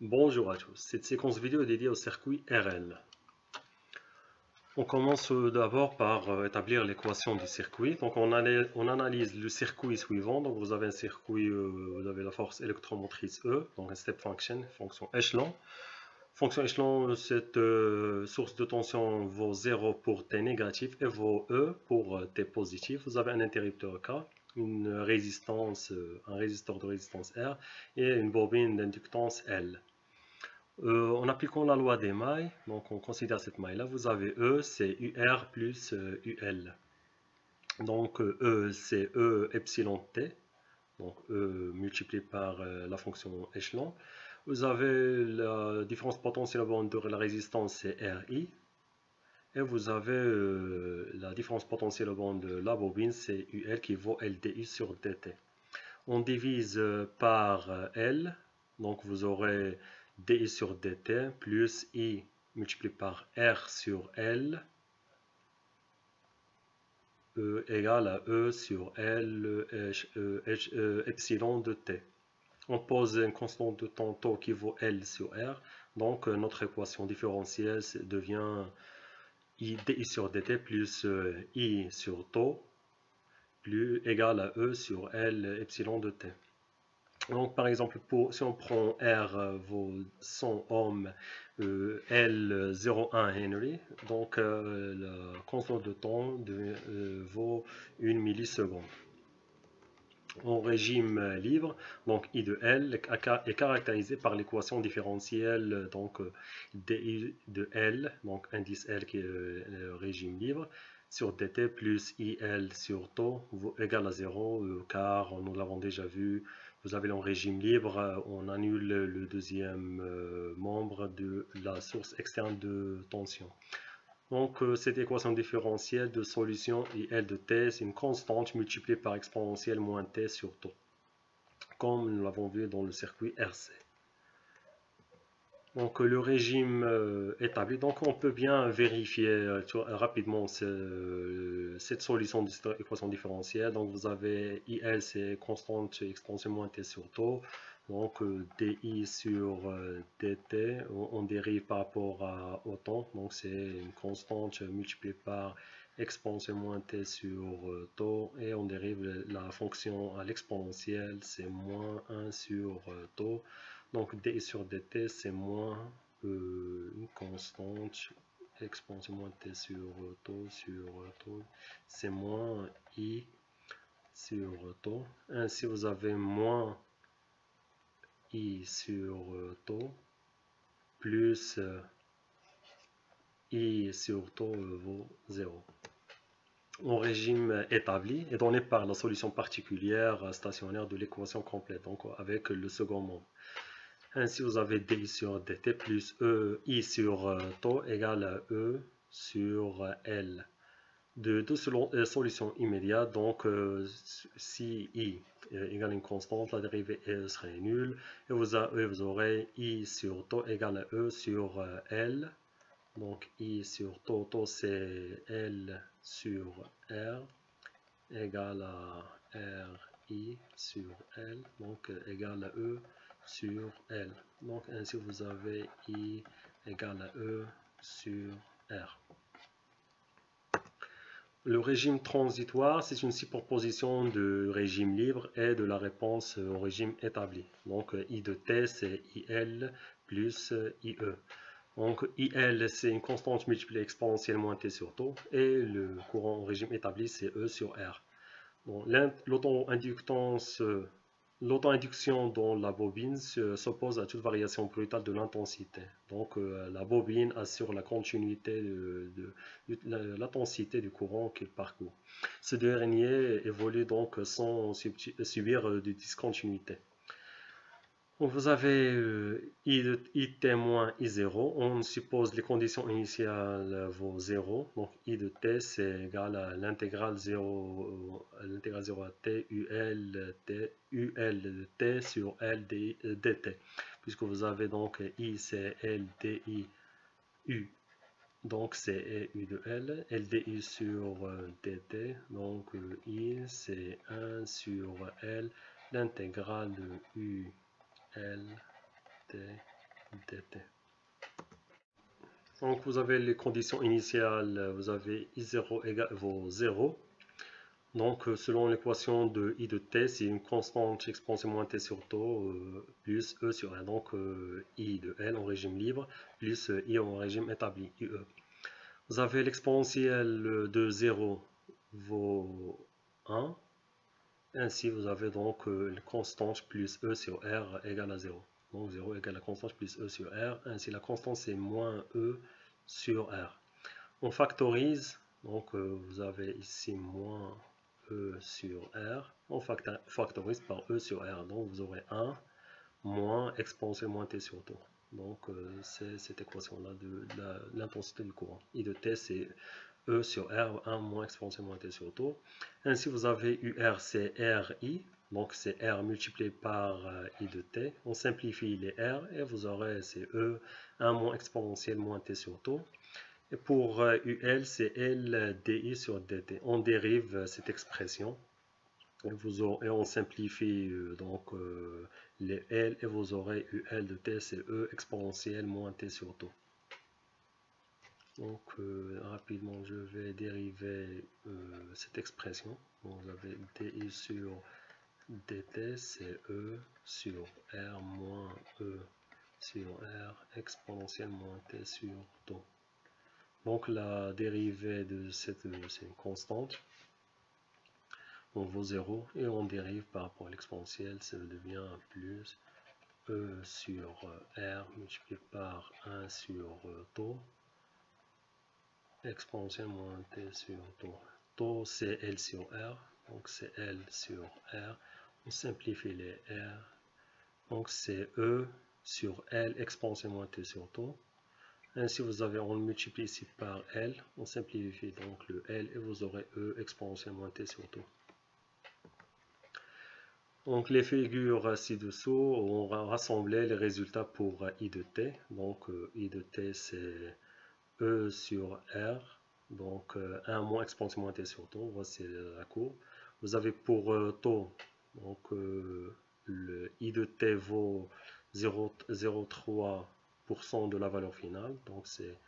Bonjour à tous, cette séquence vidéo est dédiée au circuit RL. On commence d'abord par établir l'équation du circuit. Donc on analyse le circuit suivant. Donc vous avez un circuit, vous avez la force électromotrice E, donc un step function, fonction échelon. Fonction échelon, cette source de tension vaut 0 pour T négatif et vaut E pour T positif. Vous avez un interrupteur K, une résistance, un résisteur de résistance R et une bobine d'inductance L. En appliquant la loi des mailles, donc on considère cette maille-là, vous avez E, c'est UR plus UL. Donc E, c'est E epsilon T, donc E multiplié par la fonction échelon. Vous avez la différence potentielle au bord de la résistance, c'est RI. Et vous avez la différence potentielle au bord de la bobine, c'est UL qui vaut LDI sur DT. On divise par L, donc vous aurez DI sur DT plus I multiplié par R sur L égale à E sur L epsilon de T. On pose une constante de temps tau qui vaut L sur R, donc notre équation différentielle devient I DI sur DT plus I sur tau plus égal à E sur L epsilon de T. Donc, par exemple, si on prend R vaut 100 ohms, L 0,1 Henry, donc la constante de temps vaut 1 milliseconde. En régime libre, donc I de L est caractérisé par l'équation différentielle donc dI de L, donc indice L qui est le régime libre, sur dt plus IL sur tau égale à 0, car nous l'avons déjà vu, vous avez en régime libre, on annule le deuxième membre de la source externe de tension. Donc cette équation différentielle de solution IL de t, c'est une constante multipliée par exponentielle moins t sur tau, comme nous l'avons vu dans le circuit RC. Donc le régime établi, donc on peut bien vérifier rapidement cette solution de cette équation différentielle. Donc vous avez IL, c'est constante exponentielle moins t sur tau. Donc DI sur DT, on dérive par rapport au temps. Donc c'est une constante multipliée par exponentielle moins t sur tau. Et on dérive la fonction à l'exponentielle, c'est moins 1 sur tau. Donc DI sur DT, c'est moins une constante exponentielle moins t sur tau, c'est moins I sur tau. Ainsi, vous avez moins I sur tau plus I sur tau vaut 0. En régime établi est donné par la solution particulière stationnaire de l'équation complète, donc avec le second membre. Ainsi, vous avez DI sur DT plus I sur tau égale à E sur L. De deux solutions immédiates, donc si I égale une constante, la dérivée serait nulle, et vous aurez I sur tau égale à E sur L. Donc I sur tau, c'est L sur R égale à RI sur L, donc égale à E sur L. Donc ainsi vous avez I égale à E sur R. Le régime transitoire, c'est une superposition de régime libre et de la réponse au régime établi. Donc I de t, c'est IL plus IE. Donc IL, c'est une constante multipliée exponentiellement t sur tau, et le courant au régime établi, c'est E sur R. Bon, l'auto-induction dans la bobine s'oppose à toute variation brutale de l'intensité. Donc la bobine assure la continuité de l'intensité du courant qu'il parcourt. Ce dernier évolue donc sans subir de discontinuité. Donc vous avez IT moins I0, on suppose les conditions initiales vaut 0, donc I de t c'est égal à l'intégrale 0 à t UL de t sur L dt, puisque vous avez donc I c'est L di U, donc c'est U de L, LDI sur dt, donc I c'est 1 sur L, l'intégrale de U L, T, dt. Donc vous avez les conditions initiales, vous avez i0 vaut 0. Donc selon l'équation de i de t, c'est une constante exponentielle moins t sur tau plus e sur r. Donc i de l en régime libre plus i en régime établi, ie. Vous avez l'exponentielle de 0 vaut 1. Ainsi vous avez donc la constante plus e sur r égale à 0. Donc 0 égale la constante plus e sur r. Ainsi la constante c'est moins e sur r. On factorise, donc vous avez ici moins e sur r. On factorise par e sur r. Donc vous aurez 1 moins exponentielle moins t sur tau. Donc c'est cette équation-là de l'intensité du courant. I de t c'est E sur R, 1 moins exponentielle moins t sur tau. Ainsi vous avez UR c'est RI. Donc c'est R multiplié par I de t. On simplifie les R et vous aurez c'est E 1 moins exponentielle moins t sur tau. Et pour UL c'est L DI sur dt. On dérive cette expression. Et on simplifie donc les L et vous aurez UL de t c'est E exponentielle moins t sur tau. Donc rapidement je vais dériver cette expression. Donc vous avez di sur dt c'est E sur R moins E sur R exponentielle moins t sur tau. Donc la dérivée de c'est une constante. On vaut 0 et on dérive par rapport à l'exponentielle, ça devient plus E sur R multiplié par 1 sur tau exponentielle moins t sur tau. Tau c'est L sur R, donc c'est L sur R. On simplifie les R, donc c'est E sur L exponentielle moins t sur tau. Ainsi vous avez, on multiplie ici par L, on simplifie donc le L et vous aurez E exponentielle moins t sur tau. Donc les figures ci-dessous, on va rassembler les résultats pour I de t. Donc I de t c'est E sur R, donc 1 moins exponentielle moins t sur tau, voici la courbe. Vous avez pour tau, donc le I de t vaut 0,03% de la valeur finale, donc c'est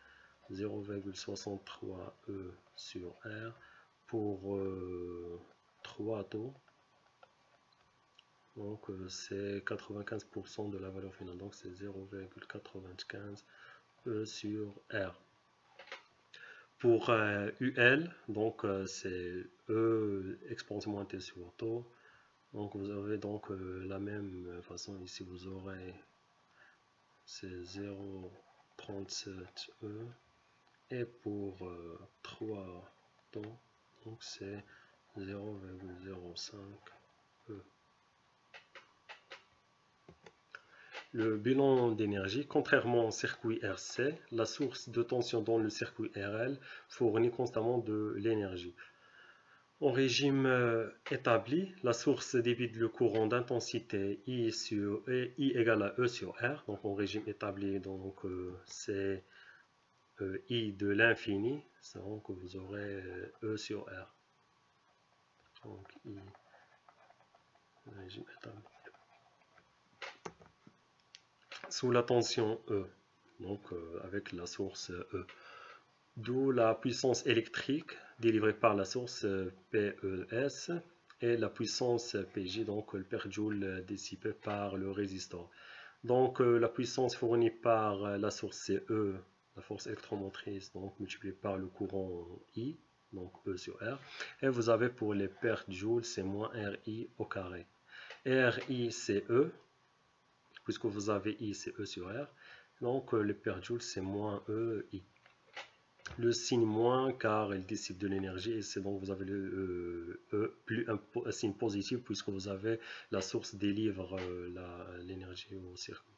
0,63 E sur R pour 3 taux. Donc c'est 95% de la valeur finale, donc c'est 0,95 E sur R. Pour UL, donc c'est E exponentielle moins t sur tau. Donc vous avez donc la même façon ici, vous aurez c'est 0,37 E. Et pour 3 taux, donc c'est 0,05 E. Le bilan d'énergie, contrairement au circuit RC, la source de tension dans le circuit RL fournit constamment de l'énergie. En régime établi, la source débite le courant d'intensité I égale à E sur R. Donc en régime établi, donc c'est I de l'infini, donc vous aurez E sur R. Donc I, régime établi. Sous la tension E, donc avec la source E. D'où la puissance électrique délivrée par la source PES et la puissance PJ, donc le per joule dissipé par le résistor. Donc la puissance fournie par la source c'est E, la force électromotrice, donc multipliée par le courant I, donc E sur R. Et vous avez pour les per joules, c'est moins RI au carré. Et RI c'est E, puisque vous avez I c'est E sur R. Donc le per joule c'est moins EI. Le signe moins car il dissipe de l'énergie et c'est donc vous avez le plus un signe positif puisque vous avez la source délivre l'énergie au circuit.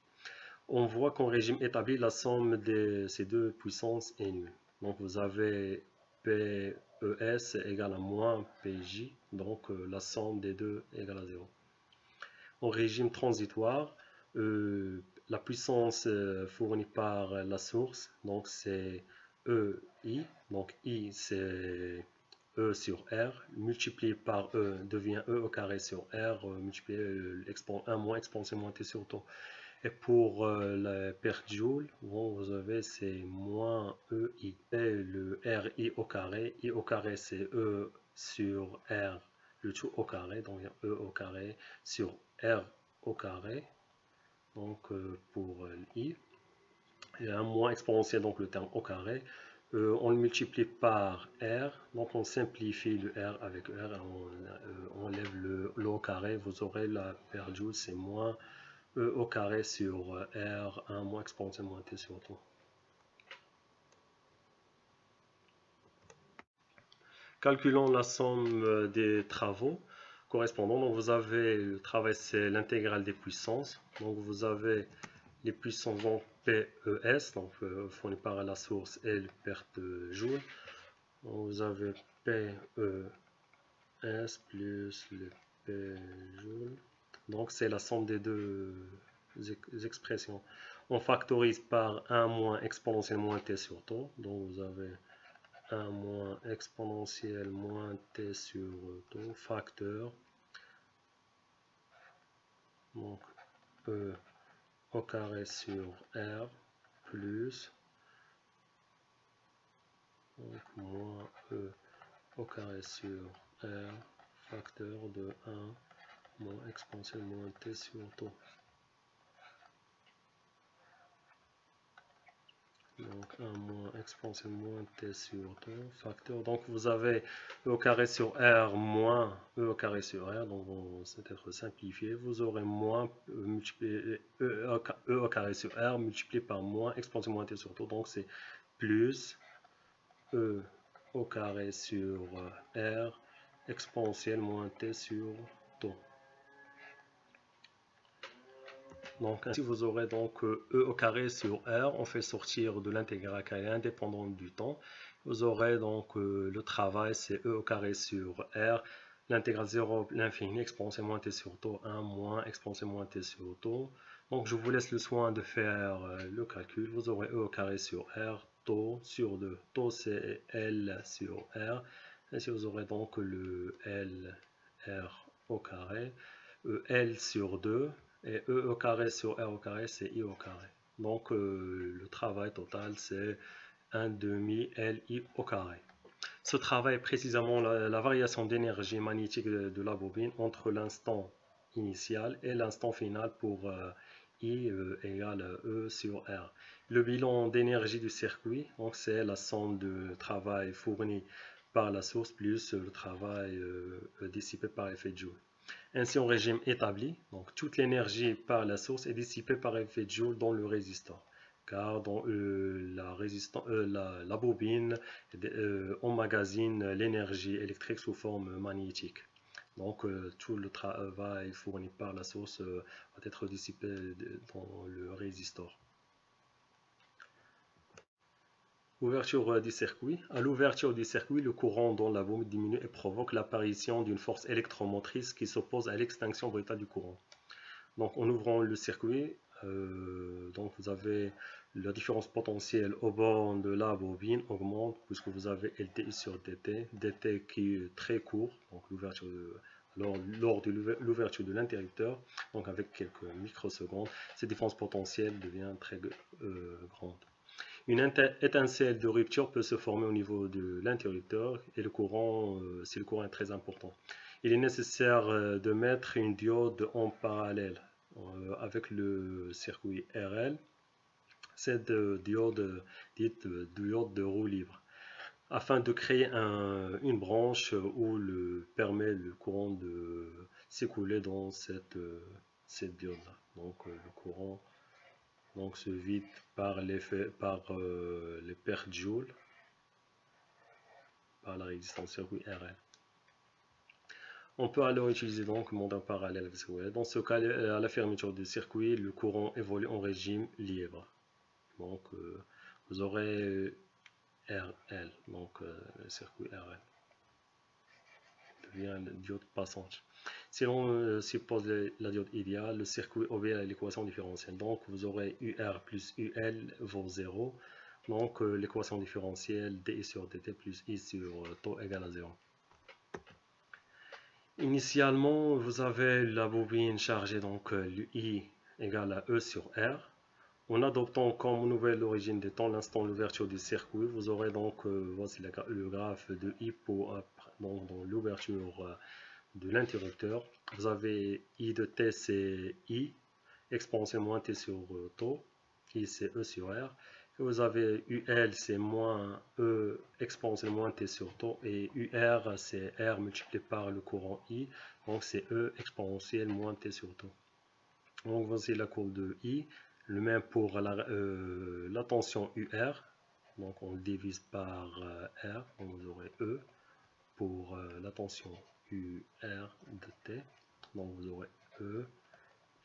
On voit qu'en régime établi la somme de ces deux puissances est nulle. Donc vous avez PES égale à moins PJ, donc la somme des deux égale à 0. En régime transitoire, la puissance fournie par la source, donc c'est EI, donc I c'est E sur R, multiplié par E devient E au carré sur R, multiplié 1 moins exponentielle moins t sur tau. Et pour la perte joule, bon, vous avez c'est moins EI. Et le RI au carré, I au carré c'est E sur R, le tout au carré, donc E au carré sur R au carré. Donc pour I, il y a un moins exponentiel, donc le terme au carré. On le multiplie par R, donc on simplifie le R avec R, on enlève le au carré, vous aurez la perte joule, c'est moins E au carré sur R, 1 moins exponentielle moins T sur tout. Calculons la somme des travaux correspondants. Donc vous avez le travail, c'est l'intégrale des puissances. Donc vous avez les puissances donc PES, donc fournies par la source et le perte de joule. Donc vous avez PES plus le P joule. Donc c'est la somme des deux expressions. On factorise par 1 moins exponentielle moins T sur T. Donc vous avez 1 moins exponentielle moins T sur T, facteur. Donc E au carré sur R plus donc moins E au carré sur R facteur de 1 moins exponentielle moins T sur T. Donc 1 moins exponentielle moins T sur T facteur. Donc vous avez E au carré sur R moins E au carré sur R. Donc c'est être simplifié. Vous aurez moins multiplié E au carré sur R multiplié par moins exponentielle moins T sur T. Donc c'est plus E au carré sur R exponentielle moins T sur T. Donc ainsi vous aurez donc E au carré sur R, on fait sortir de l'intégrale carré indépendante du temps. Vous aurez donc le travail, c'est E au carré sur R, l'intégrale 0 l'infini exponentielle moins T sur T, 1 moins exponentielle moins T sur T. Donc je vous laisse le soin de faire le calcul. Vous aurez E au carré sur R, T sur 2. T c'est L sur R. Ainsi vous aurez donc le L R au carré, L sur 2. Et E au carré sur R au carré, c'est I au carré. Donc le travail total, c'est 1 demi LI au carré. Ce travail est précisément la variation d'énergie magnétique de la bobine entre l'instant initial et l'instant final pour I égale E sur R. Le bilan d'énergie du circuit, donc c'est la somme de travail fourni par la source plus le travail dissipé par effet de Joule. Ainsi, en régime établi, donc toute l'énergie par la source est dissipée par effet de Joule dans le résistor, car dans la bobine emmagasine l'énergie électrique sous forme magnétique. Donc tout le travail fourni par la source va être dissipé dans le résistor. Ouverture du circuit. À l'ouverture du circuit, le courant dans la bobine diminue et provoque l'apparition d'une force électromotrice qui s'oppose à l'extinction brutale du courant. Donc en ouvrant le circuit, donc vous avez la différence potentielle au bord de la bobine augmente puisque vous avez LTI sur DT, DT qui est très court, donc lors de l'ouverture de l'interrupteur, donc avec quelques microsecondes, cette différence potentielle devient très grande. Une étincelle de rupture peut se former au niveau de l'interrupteur et le courant, si le courant est très important. Il est nécessaire de mettre une diode en parallèle avec le circuit RL, cette diode dite diode de roue libre, afin de créer une branche où permet le courant de s'écouler dans cette diode-là. Donc le courant se vide par les pertes Joule, par la résistance circuit RL. On peut alors utiliser donc le monde en parallèle avec ce. Dans ce cas, à la fermeture du circuit, le courant évolue en régime libre. Donc vous aurez RL, donc le circuit RL devient une diode passante. Si l'on suppose la diode idéale, le circuit obéit à l'équation différentielle. Donc vous aurez UR plus UL vaut 0. Donc l'équation différentielle DI sur DT plus I sur T égale à 0. Initialement, vous avez la bobine chargée, donc l'I égale à E sur R. En adoptant comme nouvelle origine des temps l'instant d'ouverture du circuit, vous aurez donc, voici le graphe de I pour, dans l'ouverture de l'interrupteur. Vous avez I de T, c'est I, exponentielle moins T sur taux, I c'est E sur R. Et vous avez UL, c'est moins E exponentielle moins T sur taux, et UR, c'est R multiplié par le courant I, donc c'est E exponentielle moins T sur taux. Donc voici la courbe de I, le même pour la tension UR, donc on le divise par R, donc vous aurez E pour la tension UR de T, donc vous aurez E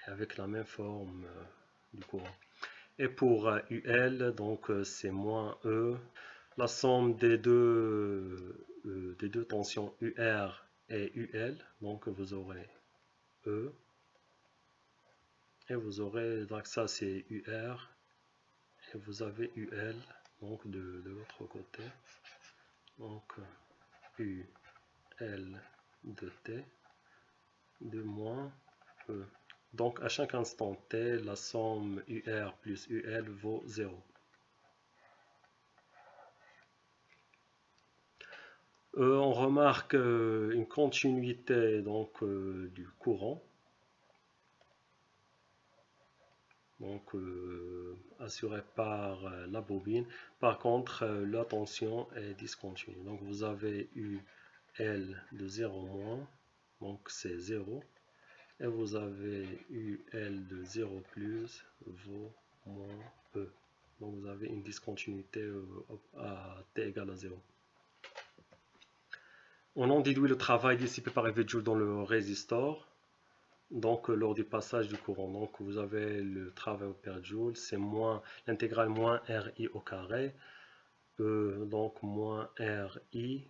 avec la même forme du courant. Et pour UL, donc c'est moins E, la somme des deux tensions UR et UL, donc vous aurez E, et vous aurez, donc ça c'est UR, et vous avez UL, donc de l'autre côté, donc UL de T, de moins E. Donc à chaque instant T, la somme UR plus UL vaut 0. On remarque une continuité donc, du courant, donc assuré par la bobine. Par contre, la tension est discontinue. Donc vous avez UL de 0 moins, donc c'est 0. Et vous avez UL de 0 plus vaut moins E. Donc vous avez une discontinuité à T égale à 0. On en déduit le travail dissipé par effet de Joule dans le résistor, donc lors du passage du courant. Donc vous avez le travail per joule, c'est moins l'intégrale moins RI au carré, donc moins RI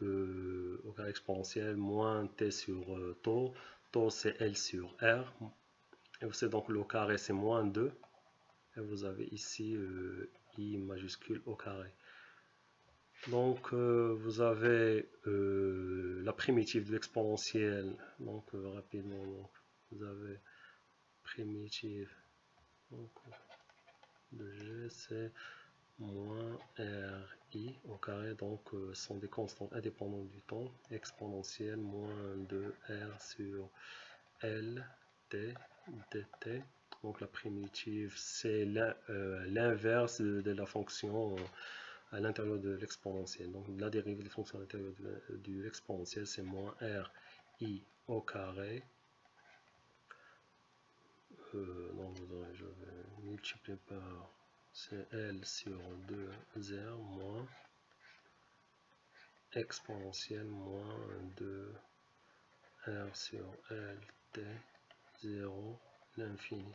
au carré exponentiel, moins T sur taux, taux c'est L sur R, et vous savez donc le carré c'est moins 2, et vous avez ici I majuscule au carré. Donc vous avez la primitive de l'exponentielle, donc rapidement, donc, vous avez primitive donc, de G, c'est moins RI au carré, donc sont des constantes indépendantes du temps, exponentielle moins 2R sur L T dt. Donc la primitive c'est l'inverse de la fonction à l'intérieur de l'exponentielle. Donc la dérivée des fonctions à l'intérieur de l'exponentielle, c'est moins RI au carré. Donc je vais multiplier par L sur 2R moins exponentielle moins 2R sur LT 0 l'infini.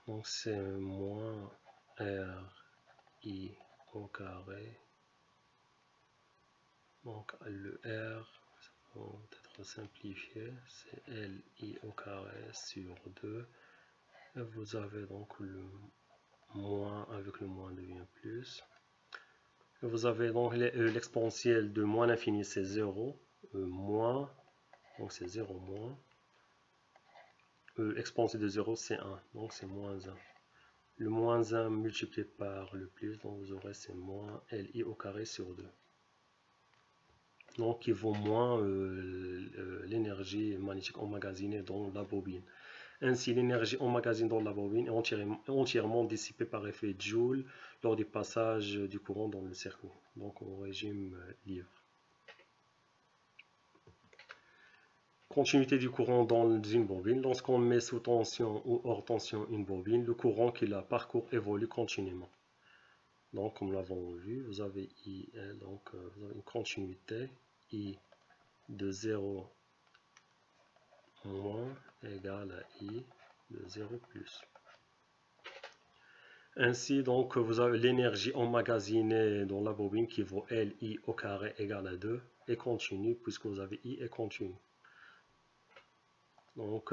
Donc c'est moins RI au carré. Donc le R, ça va peut-être simplifié, c'est LI au carré sur 2. Et vous avez donc le moins avec le moins devient plus. Et vous avez donc l'exponentielle de moins l'infini, c'est 0. Moins, donc c'est 0 moins. Exponentielle de 0, c'est 1, donc c'est moins 1. Le moins 1 multiplié par le plus, donc vous aurez c'est moins LI au carré sur 2. Donc il vaut moins l'énergie magnétique emmagasinée dans la bobine. Ainsi, l'énergie emmagasinée dans la bobine est entièrement dissipée par effet de Joule lors du passage du courant dans le circuit, donc au régime libre. Continuité du courant dans une bobine. Lorsqu'on met sous tension ou hors tension une bobine, le courant qui la parcourt évolue continuellement. Donc, comme nous l'avons vu, vous avez IL, donc vous avez une continuité I de 0 moins égale à I de 0 plus. Ainsi, donc, vous avez l'énergie emmagasinée dans la bobine qui vaut LI au carré égale à 2 et continue puisque vous avez I est continu. Donc,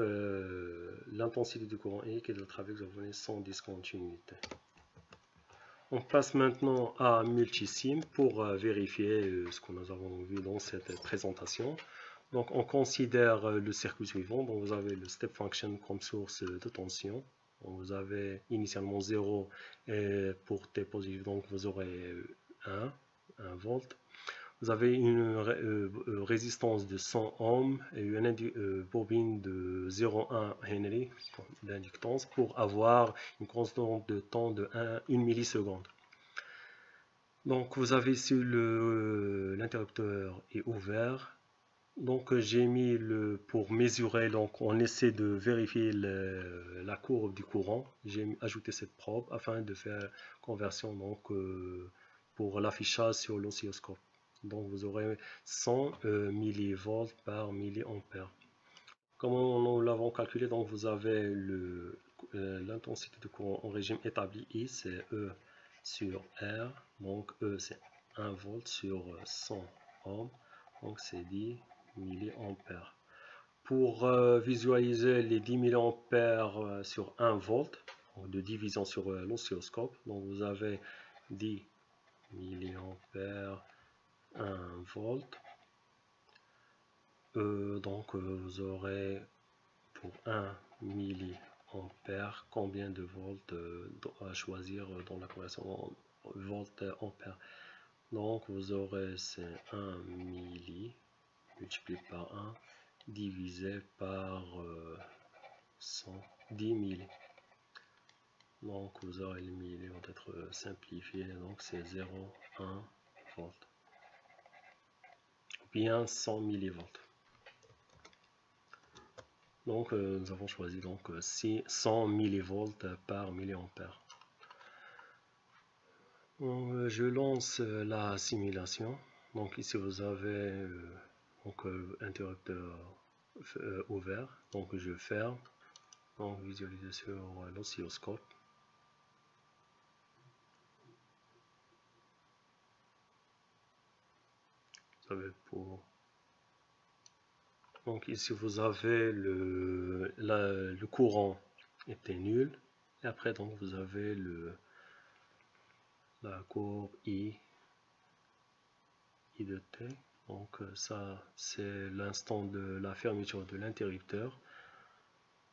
l'intensité du courant I qui est de travail que vous avez sans discontinuité. On passe maintenant à multisim pour vérifier ce que nous avons vu dans cette présentation. Donc on considère le circuit suivant. Donc vous avez le step function comme source de tension. Donc, vous avez initialement 0 et pour T positif, donc vous aurez 1 volt. Vous avez une résistance de 100 ohms et une bobine de 0,1 Henry d'inductance pour avoir une constante de temps de 1 milliseconde. Donc vous avez ici l'interrupteur est ouvert. Donc j'ai mis pour mesurer, donc on essaie de vérifier la courbe du courant. J'ai ajouté cette probe afin de faire conversion donc, pour l'affichage sur l'oscilloscope. Donc vous aurez 100 millivolts par milliampère. Comme nous l'avons calculé, donc vous avez l'intensité de courant en régime établi I, c'est E sur R. Donc E c'est 1 volt sur 100 ohms. Donc c'est 10 milliampères. Pour visualiser les 10 milliampères sur 1 volt, de division sur l'oscilloscope, donc vous avez 10 milliampères 1 volt. Donc vous aurez pour 1 milliampère combien de volts à choisir dans la conversion volt-ampère. Donc vous aurez c'est 1 milli multiplié par 1 divisé par 110 milli. Donc vous aurez le milli va être simplifié, donc c'est 0,1 volt. Bien 100 millivolts. Donc nous avons choisi donc 100 millivolts par milliampère. Je lance la simulation. Donc ici vous avez interrupteur ouvert. Donc je ferme. Donc visualiser sur l'oscilloscope. Donc ici vous avez le courant était nul. Et après donc vous avez la courbe I de T. Donc ça c'est l'instant de la fermeture de l'interrupteur.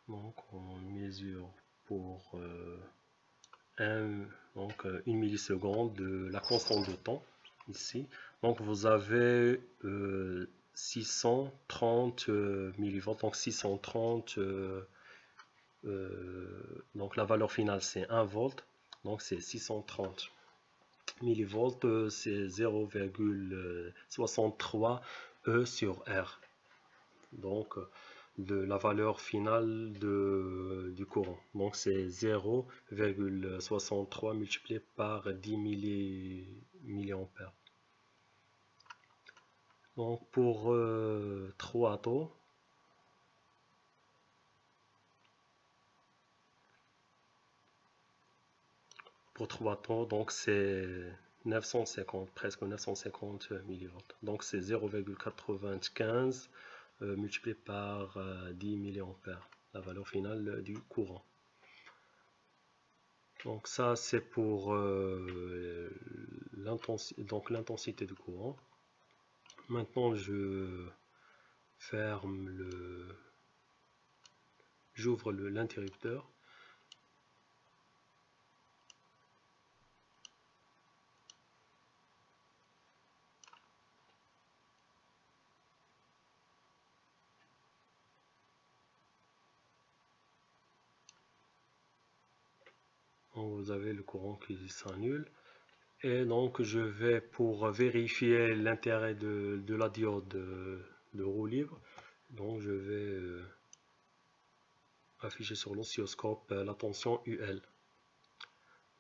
Donc on mesure pour une milliseconde de la constante de temps ici. Donc vous avez 630 millivolts, donc 630 donc la valeur finale c'est 1 volt, donc c'est 630 millivolts, c'est 0,63 E sur R. Donc de la valeur finale du courant. Donc c'est 0,63 multiplié par 10 milliampères. Donc pour 3 taux, donc c'est 950, presque 950 millivolts. Donc c'est 0,95 multiplié par 10 milliampères, la valeur finale du courant. Donc ça c'est pour l'intensité du courant. Maintenant je ferme j'ouvre l'interrupteur. Vous avez le courant qui s'annule. Et donc je vais, pour vérifier l'intérêt de la diode de roue libre, donc je vais afficher sur l'oscilloscope la tension UL.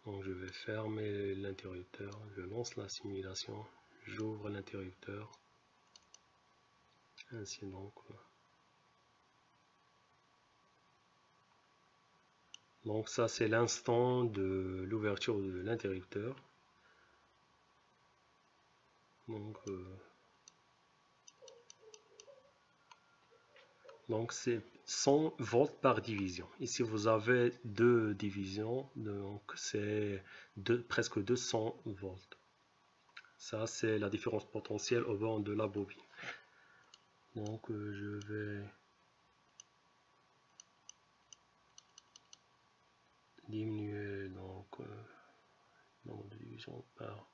Donc je vais fermer l'interrupteur, je lance la simulation, j'ouvre l'interrupteur, ainsi donc. Donc ça c'est l'instant de l'ouverture de l'interrupteur. Donc c'est 100 volts par division. Ici vous avez deux divisions, donc c'est presque 200 volts. Ça c'est la différence potentielle au bord de la bobine. Donc je vais diminuer donc nombre de divisions par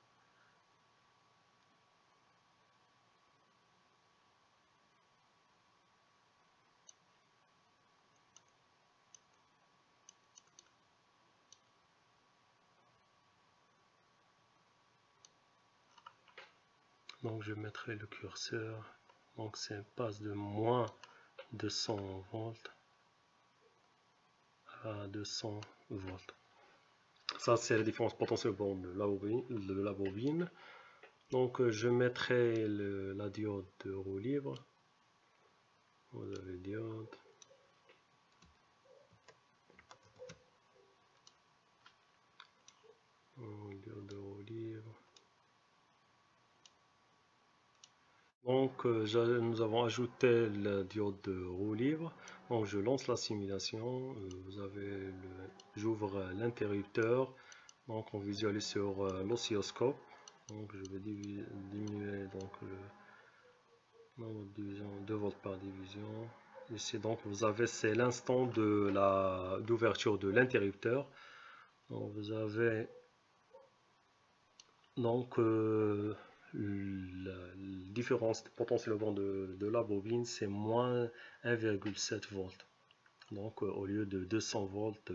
donc je mettrai le curseur, donc c'est passe de moins 200 volts à 200 volts. Ça c'est la différence potentielle de la bobine. Donc je mettrai la diode de roue libre. Vous avez diode. Diode de roue libre. Donc nous avons ajouté la diode de roue libre. Donc je lance la simulation. Vous avez j'ouvre l'interrupteur. Donc on visualise sur l'oscilloscope. Donc je vais diminuer donc le nombre de division, 2 volts par division. Ici donc vous avez, c'est l'instant d'ouverture de l'interrupteur. Donc vous avez donc la différence potentiellement de la bobine, c'est moins 1,7 volts. Donc au lieu de 200 volts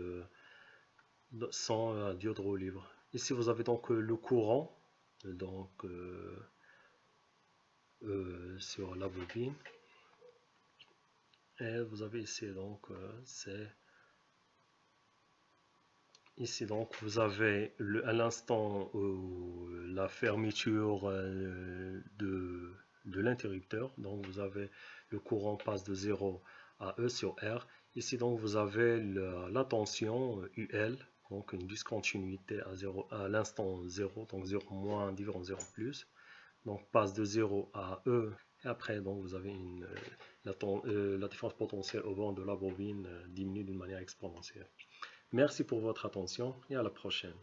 sans diode roue libre. Ici vous avez donc le courant donc sur la bobine, et vous avez ici donc c'est ici donc vous avez à l'instant où la fermeture de l'interrupteur, donc vous avez le courant passe de 0 à E sur R. Ici donc vous avez la tension UL, donc une discontinuité à l'instant 0, donc 0 moins différent 0 plus, donc passe de 0 à E, et après donc vous avez la différence potentielle au bord de la bobine diminue d'une manière exponentielle. Merci pour votre attention et à la prochaine.